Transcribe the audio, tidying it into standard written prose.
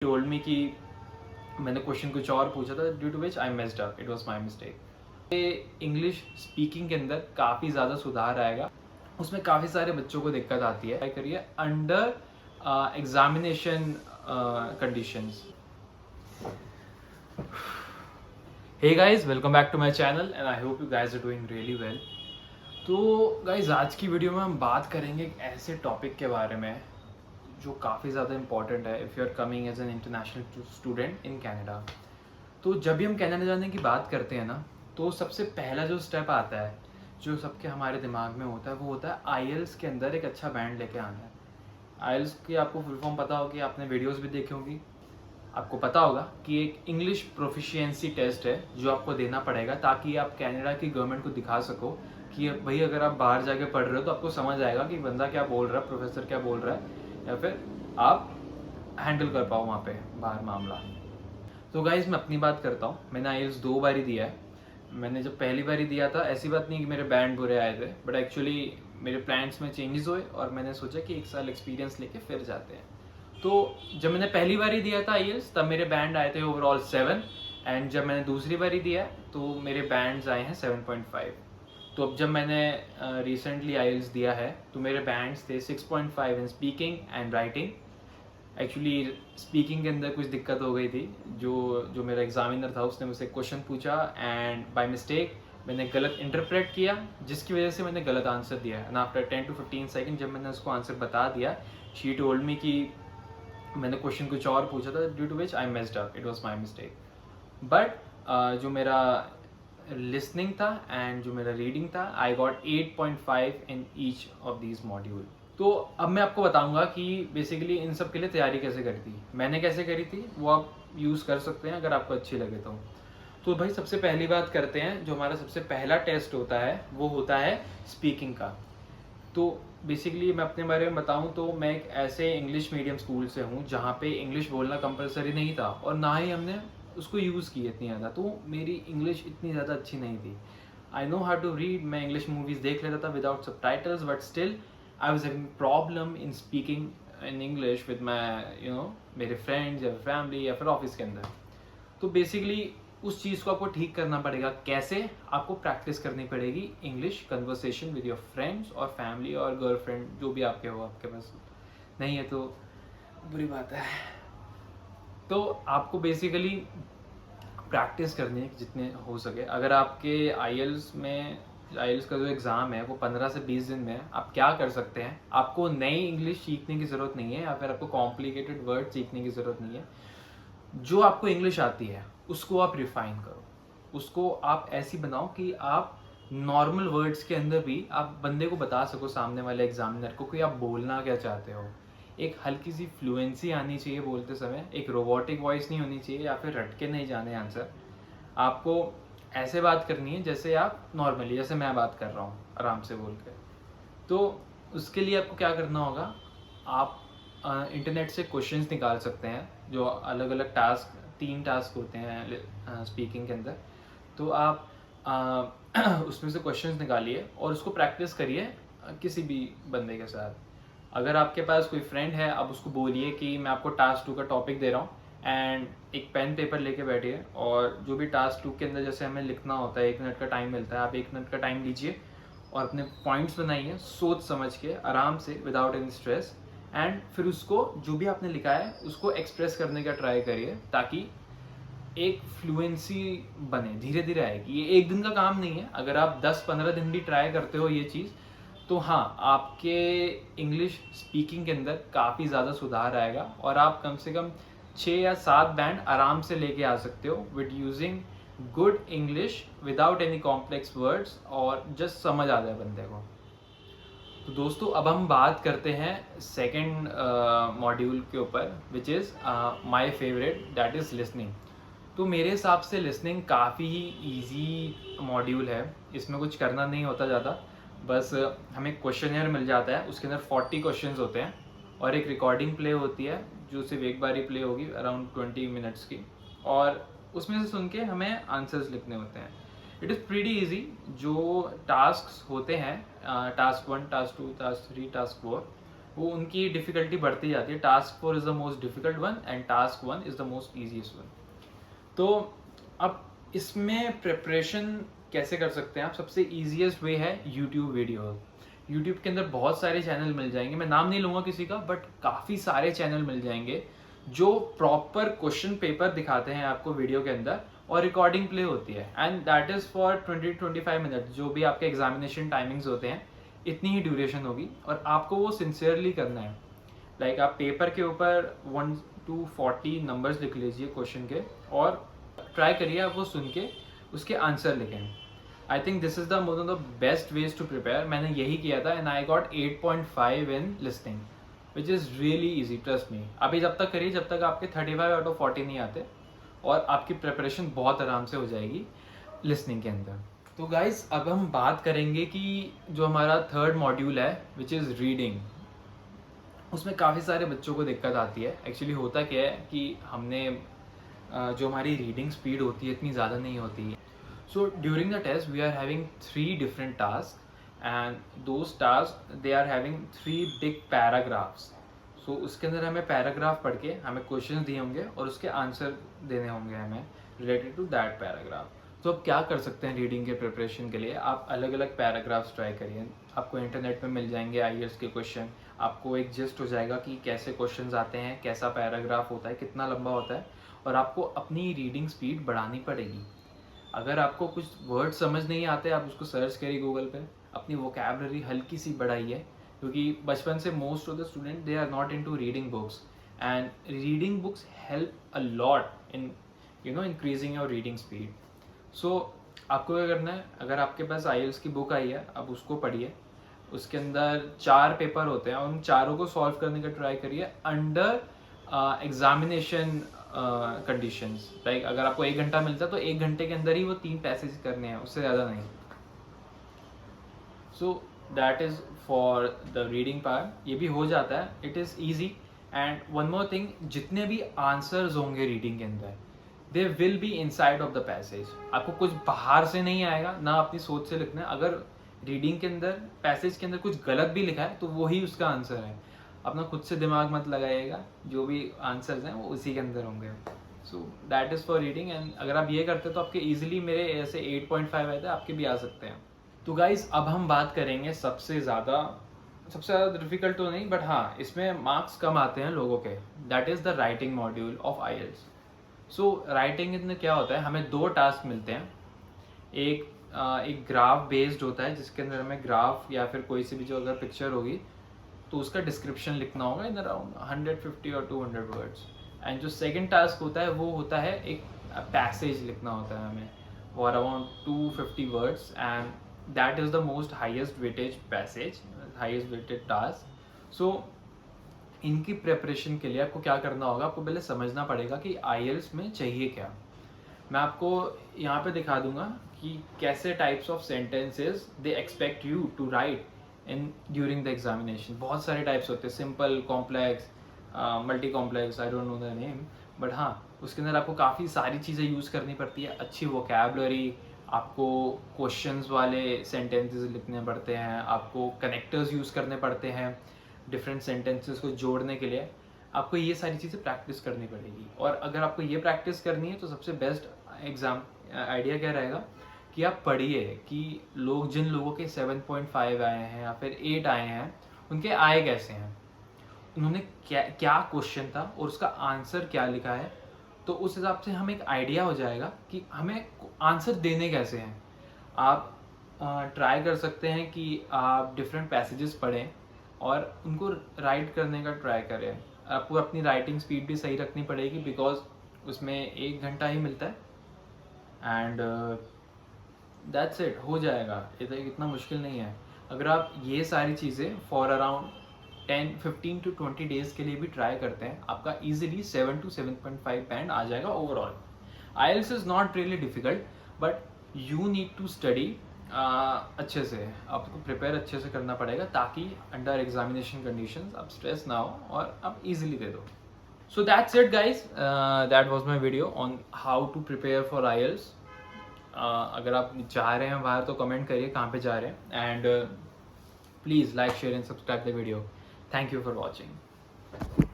told me कि मैंने question कुछ और पूछा था, due to which I messed up, it was my mistake. English speaking के अंदर काफ़ी ज़्यादा सुधार आएगा। उसमें काफ़ी सारे बच्चों को दिक्कत आती है, ट्राई करिए under examination conditions. Hey guys, welcome back to my channel and I hope you guys are doing really well. तो गाइस, आज की वीडियो में हम बात करेंगे एक ऐसे टॉपिक के बारे में जो काफ़ी ज़्यादा इंपॉर्टेंट है if you are coming as an international student in Canada. तो जब भी हम कनाडा जाने की बात करते हैं ना, तो सबसे पहला जो स्टेप आता है, जो सबके हमारे दिमाग में होता है, वो होता है आईएल्स के अंदर एक अच्छा बैंड लेके आना है। आईएल्स की आपको फुल फॉर्म पता होगी, आपने वीडियोस भी देखी होंगी, आपको पता होगा कि एक इंग्लिश प्रोफिशिएंसी टेस्ट है जो आपको देना पड़ेगा ताकि आप कनाडा की गवर्नमेंट को दिखा सको कि भाई अगर आप बाहर जाके पढ़ रहे हो तो आपको समझ आएगा कि बंदा क्या बोल रहा है, प्रोफेसर क्या बोल रहा है, या फिर आप हैंडल कर पाओ वहाँ पे बाहर मामला। तो गाइज, मैं अपनी बात करता हूँ। मैंने आईएल्स 2 बार ही दिया है। मैंने जब पहली बार ही दिया था, ऐसी बात नहीं कि मेरे बैंड बुरे आए थे, बट एक्चुअली मेरे प्लान्स में चेंजेस हुए और मैंने सोचा कि 1 साल एक्सपीरियंस लेके फिर जाते हैं। तो जब मैंने पहली बार ही दिया था आईएल्स, तब मेरे बैंड आए थे ओवरऑल 7, एंड जब मैंने दूसरी बार ही दिया तो मेरे बैंड्स आए हैं 7.5। तो अब जब मैंने रिसेंटली आईएल्स दिया है तो मेरे बैंड्स थे 6.5 in speaking and writing. Actually speaking के अंदर कुछ दिक्कत हो गई थी। जो मेरा एग्जामिनर था उसने मुझसे क्वेश्चन पूछा एंड बाय मिस्टेक मैंने गलत इंटरप्रेट किया, जिसकी वजह से मैंने गलत आंसर दिया। एंड आफ्टर 10 to 15 सेकंड जब मैंने उसको आंसर बता दिया, शी टोल्ड मी कि मैंने क्वेश्चन कुछ और पूछा था, due to which I messed up, it was my mistake. But जो मेरा लिसनिंग था एंड जो मेरा रीडिंग था, I got 8.5 in each of these module. तो अब मैं आपको बताऊंगा कि बेसिकली इन सब के लिए तैयारी कैसे करी थी, मैंने कैसे करी थी, वो आप यूज़ कर सकते हैं अगर आपको अच्छी लगे तो भाई सबसे पहली बात करते हैं। जो हमारा सबसे पहला टेस्ट होता है वो होता है स्पीकिंग का। तो बेसिकली मैं अपने बारे में बताऊं तो मैं एक ऐसे इंग्लिश मीडियम स्कूल से हूं जहां पे इंग्लिश बोलना कंपलसरी नहीं था और ना ही हमने उसको यूज़ की इतनी ज़्यादा। तो मेरी इंग्लिश इतनी ज़्यादा अच्छी नहीं थी। I know how to read, मैं इंग्लिश मूवीज़ देख लेता था without subtitles, but still I was having problem in speaking in English with my मेरे फ्रेंड्स या फैमिली या फिर ऑफिस के अंदर। तो बेसिकली उस चीज़ को आपको ठीक करना पड़ेगा। कैसे? आपको प्रैक्टिस करनी पड़ेगी English conversation with your friends और फैमिली और गर्लफ्रेंड, जो भी आपके हो। आपके पास नहीं है तो बुरी बात है। तो आपको बेसिकली प्रैक्टिस करनी है जितने हो सके। अगर आपके आईएल्स का जो एग्ज़ाम है वो 15 से 20 दिन में है, आप क्या कर सकते हैं, आपको नई इंग्लिश सीखने की ज़रूरत नहीं है या फिर आपको कॉम्प्लिकेटेड वर्ड सीखने की ज़रूरत नहीं है। जो आपको इंग्लिश आती है उसको आप रिफाइन करो, उसको आप ऐसी बनाओ कि आप नॉर्मल वर्ड्स के अंदर भी आप बंदे को बता सको, सामने वाले एग्जामिनर को, कि आप बोलना क्या चाहते हो। एक हल्की सी फ्लुएंसी आनी चाहिए बोलते समय, एक रोबोटिक वॉइस नहीं होनी चाहिए या फिर रटके नहीं जाने आंसर। आपको ऐसे बात करनी है जैसे आप नॉर्मली, जैसे मैं बात कर रहा हूँ आराम से बोल के। तो उसके लिए आपको क्या करना होगा, आप इंटरनेट से क्वेश्चंस निकाल सकते हैं। जो अलग अलग टास्क, 3 टास्क होते हैं स्पीकिंग के अंदर। तो आप उसमें से क्वेश्चंस निकालिए और उसको प्रैक्टिस करिए किसी भी बंदे के साथ। अगर आपके पास कोई फ्रेंड है, आप उसको बोलिए कि मैं आपको टास्क 2 का टॉपिक दे रहा हूँ एंड एक पेन पेपर लेके बैठिए, और जो भी टास्क 2 के अंदर जैसे हमें लिखना होता है, 1 मिनट का टाइम मिलता है, आप 1 मिनट का टाइम लीजिए और अपने पॉइंट्स बनाइए सोच समझ के, आराम से, विदाउट एनी स्ट्रेस। एंड फिर उसको जो भी आपने लिखा है उसको एक्सप्रेस करने का ट्राई करिए ताकि एक फ्लुएंसी बने। धीरे धीरे आएगी, ये एक दिन का काम नहीं है। अगर आप 10-15 दिन भी ट्राई करते हो ये चीज़, तो हाँ, आपके इंग्लिश स्पीकिंग के अंदर काफ़ी ज़्यादा सुधार आएगा और आप कम से कम 6 या 7 बैंड आराम से लेके आ सकते हो with using good English without any complex words, और जस्ट समझ आ जाए बंदे को। तो दोस्तों, अब हम बात करते हैं सेकेंड मॉड्यूल के ऊपर, which is my favourite, that is listening. तो मेरे हिसाब से लिसनिंग काफ़ी ही ईजी मॉड्यूल है। इसमें कुछ करना नहीं होता ज़्यादा, बस हमें क्वेश्चनर मिल जाता है, उसके अंदर 40 क्वेश्चंस होते हैं और एक रिकॉर्डिंग प्ले होती है जो सिर्फ एक बार ही प्ले होगी, अराउंड 20 मिनट्स की, और उसमें से सुन के हमें आंसर्स लिखने होते हैं। It is pretty easy. जो टास्क होते हैं, टास्क 1, टास्क 2, टास्क 3, टास्क 4, वो उनकी डिफ़िकल्टी बढ़ती जाती है। Task 4 is the most difficult one and task 1 is the most easiest one. तो अब इसमें प्रिपरेशन कैसे कर सकते हैं आप? सबसे ईज़ीएस्ट वे है यूट्यूब वीडियो। यूट्यूब के अंदर बहुत सारे चैनल मिल जाएंगे, मैं नाम नहीं लूँगा किसी का, बट काफ़ी सारे चैनल मिल जाएंगे जो प्रॉपर क्वेश्चन पेपर दिखाते हैं आपको वीडियो के अंदर, और रिकॉर्डिंग प्ले होती है, and that is for 20-25 minute. जो भी आपके एग्जामिनेशन टाइमिंग्स होते हैं इतनी ही ड्यूरेशन होगी, और आपको वो सिंसियरली करना है। लाइक आप पेपर के ऊपर 1 to 40 नंबर्स लिख लीजिए क्वेश्चन के, और ट्राई करिए आप वो सुन के उसके आंसर लिखें। I think this is the one of the best ways to prepare. मैंने यही किया था, and I got 8.5 in listening, which is really easy, trust me. अभी जब तक करिए जब तक आपके 35 आउट ऑफ 40 नहीं आते, और आपकी प्रिपरेशन बहुत आराम से हो जाएगी लिसनिंग के अंदर। तो गाइज अब हम बात करेंगे कि जो हमारा थर्ड मॉड्यूल है विच इज़ रीडिंग, उसमें काफ़ी सारे बच्चों को दिक्कत आती है। एक्चुअली होता क्या है कि हमने जो हमारी रीडिंग स्पीड होती है इतनी ज़्यादा नहीं होती है। So during the test we are having 3 different task, and those task they are having 3 big paragraphs. So उसके अंदर हमें पैराग्राफ पढ़ के हमें क्वेश्चन दिए होंगे और उसके आंसर देने होंगे हमें रिलेटेड टू दैट पैराग्राफ। तो अब क्या कर सकते हैं रीडिंग के प्रिपरेशन के लिए? आप अलग अलग पैराग्राफ्स ट्राई करिए। आपको इंटरनेट पे मिल जाएंगे आईएएस के क्वेश्चन, आपको एक जिस्ट हो जाएगा कि कैसे क्वेश्चंस आते हैं, कैसा पैराग्राफ होता है, कितना लंबा होता है, और आपको अपनी रीडिंग स्पीड बढ़ानी पड़ेगी। अगर आपको कुछ वर्ड समझ नहीं आते, आप उसको सर्च करिए गूगल पे, अपनी वोकैबलरी हल्की सी बढ़ाइए, क्योंकि बचपन से most of the student they are not into reading books, and reading books help a lot in increasing your reading speed. So आपको क्या करना है, अगर आपके पास आईएलटीएस की बुक आई है, आप उसको पढ़िए। उसके अंदर 4 पेपर होते हैं, और उन चारों को सॉल्व करने का ट्राई करिए अंडर एग्जामिनेशन कंडीशंस। लाइक अगर आपको 1 घंटा मिलता है तो 1 घंटे के अंदर ही वो 3 पैसेज करने हैं, उससे ज़्यादा नहीं। So that is for the reading part. ये भी हो जाता है, it is easy. And one more thing, जितने भी आंसर्स होंगे रीडिंग के अंदर, they will be inside of the passage. आपको कुछ बाहर से नहीं आएगा, ना अपनी सोच से लिखना है। अगर रीडिंग के अंदर पैसेज के अंदर कुछ गलत भी लिखा है तो वही उसका आंसर है। अपना खुद से दिमाग मत लगाइएगा, जो भी आंसर्स हैं वो उसी के अंदर होंगे। So that is for reading. And अगर आप ये करते तो आपके ईजिली मेरे ऐसे 8.5 आए थे, आपके भी आ सकते हैं। तो गाइज अब हम बात करेंगे सबसे ज़्यादा डिफिकल्ट तो नहीं, बट हाँ इसमें मार्क्स कम आते हैं लोगों के, that is the writing module of IELTS. So writing में क्या होता है, हमें 2 टास्क मिलते हैं। एक ग्राफ बेस्ड होता है, जिसके अंदर हमें ग्राफ या फिर कोई सी भी जो अगर पिक्चर होगी तो उसका डिस्क्रिप्शन लिखना होगा इन अराउंड 150 और 200 वर्ड्स। एंड जो सेकंड टास्क होता है वो होता है एक पैसेज लिखना होता है हमें, और around 250 words, and that is the most highest weightage passage, highest weighted task. So इनकी प्रिपरेशन के लिए आपको क्या करना होगा, आपको पहले समझना पड़ेगा कि आईएलटीएस में चाहिए क्या। मैं आपको यहाँ पे दिखा दूंगा कि कैसे types of sentences they expect you to write in during the examination. बहुत सारे टाइप्स होते हैं, simple, complex, multi complex, I don't know the name, but हाँ उसके अंदर आपको काफ़ी सारी चीज़ें यूज़ करनी पड़ती है। अच्छी वोकैबलरी, आपको क्वेश्चंस वाले सेंटेंसेस लिखने पड़ते हैं, आपको कनेक्टर्स यूज़ करने पड़ते हैं डिफरेंट सेंटेंसेस को जोड़ने के लिए। आपको ये सारी चीज़ें प्रैक्टिस करनी पड़ेगी, और अगर आपको ये प्रैक्टिस करनी है तो सबसे बेस्ट एग्जाम आइडिया क्या रहेगा कि आप पढ़िए कि जिन लोगों के 7.5 आए हैं या फिर 8 आए हैं, उनके आए कैसे हैं, उन्होंने क्या क्वेश्चन था और उसका आंसर क्या लिखा है। तो उस हिसाब से हमें एक आइडिया हो जाएगा कि हमें आंसर देने कैसे हैं। आप ट्राई कर सकते हैं कि आप डिफरेंट पैसेजेस पढ़ें और उनको राइट करने का ट्राई करें। आपको अपनी राइटिंग स्पीड भी सही रखनी पड़ेगी, बिकॉज उसमें 1 घंटा ही मिलता है, एंड दैट्स इट, हो जाएगा। ये इतना मुश्किल नहीं है। अगर आप ये सारी चीज़ें फॉर अराउंड 15 to 20 डेज के लिए भी ट्राई करते हैं, आपका इजीली 7 to 7.5 बैंड आ जाएगा overall. IELTS is not really difficult, but you need to study अच्छे से। आपको प्रिपेयर अच्छे से करना पड़ेगा, ताकि अंडर एग्जामिनेशन कंडीशंस आप स्ट्रेस ना हो और आप इजीली दे दो। So that's it guys, that was my video on how to prepare for IELTS. अगर आप जा रहे हैं बाहर तो कमेंट करिए कहाँ पे जा रहे हैं, and please like, share and subscribe the video. Thank you for watching.